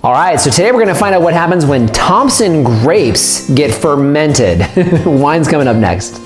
All right, so today we're gonna find out what happens when Thompson grapes get fermented. Wine's coming up next.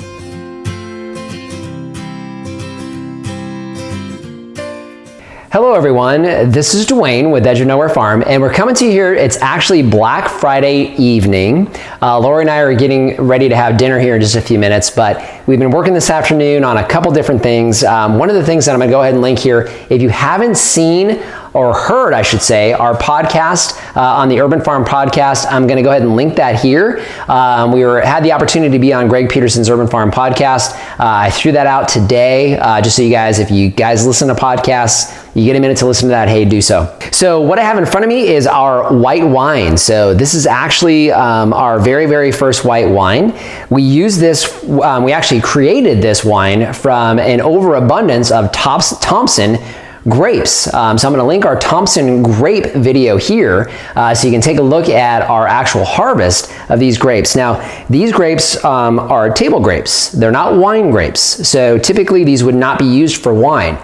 Hello everyone, this is Dwayne with Edge of Nowhere Farm, and we're coming to you here. It's actually Black Friday evening. Lori and I are getting ready to have dinner here in just a few minutes, but we've been working this afternoon on a couple different things. One of the things that I'm gonna go ahead and link here, if you haven't seen or heard, I should say, our podcast on the Urban Farm podcast, I'm gonna go ahead and link that here. Had the opportunity to be on Greg Peterson's Urban Farm podcast. I threw that out today, just so you guys, if you guys listen to podcasts, you get a minute to listen to that, hey, do so. So what I have in front of me is our white wine. So this is actually our very, very first white wine. We use this, we actually created this wine from an overabundance of Thompson grapes. So I'm going to link our Thompson Grape video here so you can take a look at our actual harvest of these grapes. Now, these grapes are table grapes. They're not wine grapes. So typically these would not be used for wine.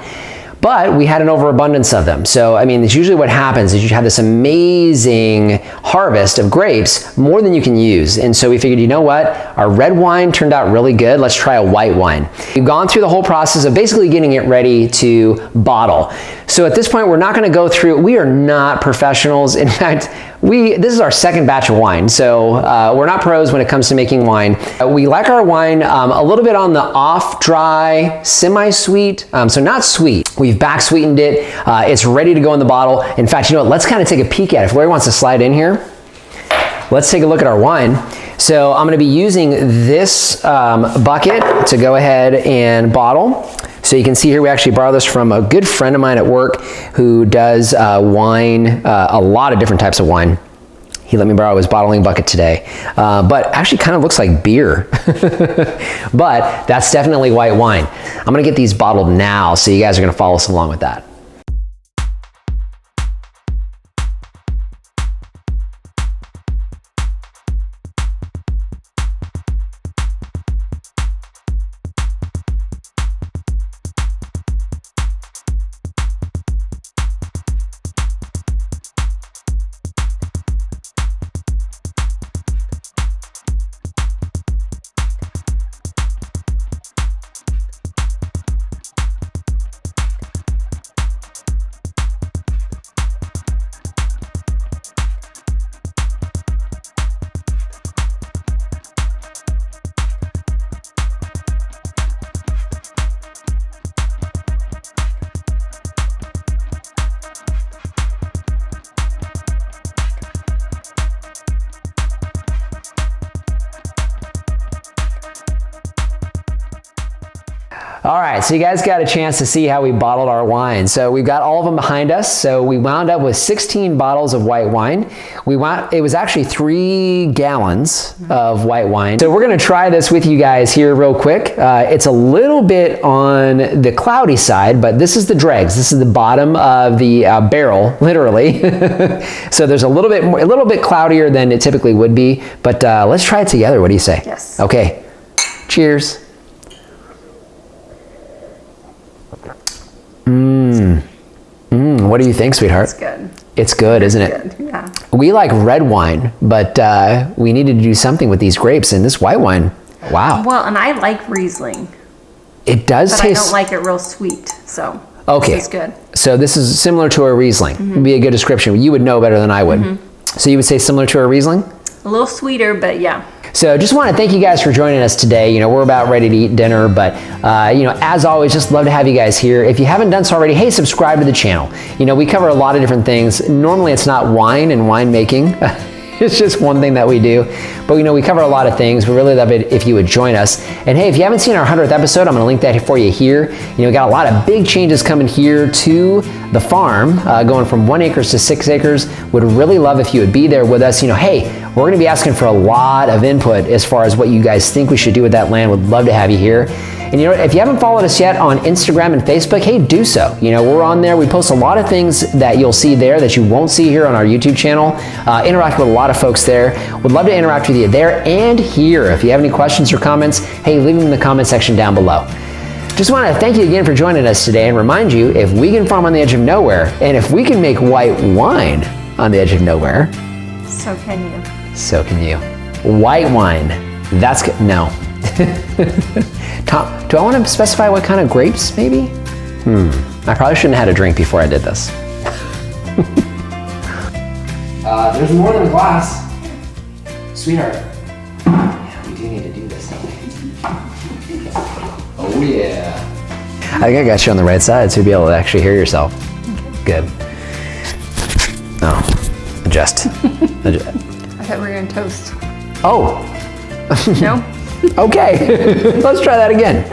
But we had an overabundance of them. So, I mean, it's usually what happens is you have this amazing harvest of grapes, more than you can use. And so we figured, you know what? Our red wine turned out really good. Let's try a white wine. We've gone through the whole process of basically getting it ready to bottle. So at this point, we're not gonna go through, we are not professionals. In fact, this is our second batch of wine. So we're not pros when it comes to making wine. We like our wine a little bit on the off dry, semi-sweet, so not sweet. We've back sweetened it. It's ready to go in the bottle. In fact, you know what? Let's kind of take a peek at it. If Larry wants to slide in here, let's take a look at our wine. So I'm gonna be using this bucket to go ahead and bottle. So you can see here, we actually borrowed this from a good friend of mine at work who does wine, a lot of different types of wine. He let me borrow his bottling bucket today, but actually kind of looks like beer. But that's definitely white wine. I'm gonna get these bottled now, so you guys are gonna follow us along with that. All right, so you guys got a chance to see how we bottled our wine. So we've got all of them behind us. So we wound up with 16 bottles of white wine. It was actually 3 gallons of white wine. So we're gonna try this with you guys here real quick. It's a little bit on the cloudy side, but this is the dregs. This is the bottom of the barrel, literally. So there's a little bit cloudier than it typically would be, but let's try it together. What do you say? Yes. Okay, cheers. What do you think, sweetheart? It's good. It's good, isn't it? Good, yeah. We like red wine, but we needed to do something with these grapes, and this white wine, wow. Well, and I like Riesling. It does but taste... I don't like it real sweet, so okay. This is good. So this is similar to a Riesling. Would be a good description. You would know better than I would. So you would say similar to a Riesling? A little sweeter, but yeah. So just want to thank you guys for joining us today. You know, we're about ready to eat dinner, but you know, as always, just love to have you guys here. If you haven't done so already, hey, subscribe to the channel. You know, we cover a lot of different things. Normally it's not wine and winemaking. It's just one thing that we do. But you know, we cover a lot of things. We really love it if you would join us. And hey, if you haven't seen our 100th episode, I'm gonna link that for you here. You know, we got a lot of big changes coming here to the farm, going from 1 acre to 6 acres. Would really love if you would be there with us. You know, hey, we're gonna be asking for a lot of input as far as what you guys think we should do with that land. Would love to have you here. And you know, if you haven't followed us yet on Instagram and Facebook, hey, do so. You know, we're on there. We post a lot of things that you'll see there that you won't see here on our YouTube channel. Interact with a lot of folks there. Would love to interact with you there and here. If you have any questions or comments, hey, leave them in the comment section down below. Just want to thank you again for joining us today and remind you, if we can farm on the edge of nowhere, and if we can make white wine, on the edge of nowhere. So can you. So can you. White wine. That's good. No. Tom, do I want to specify what kind of grapes, maybe? I probably shouldn't have had a drink before I did this. There's more than a glass. Sweetheart. Yeah, we do need to do this, don't we? Oh, yeah. I think I got you on the right side, so you'll be able to actually hear yourself. Good. Oh, adjust. I thought we were going to toast. Oh. No? Okay. Let's try that again.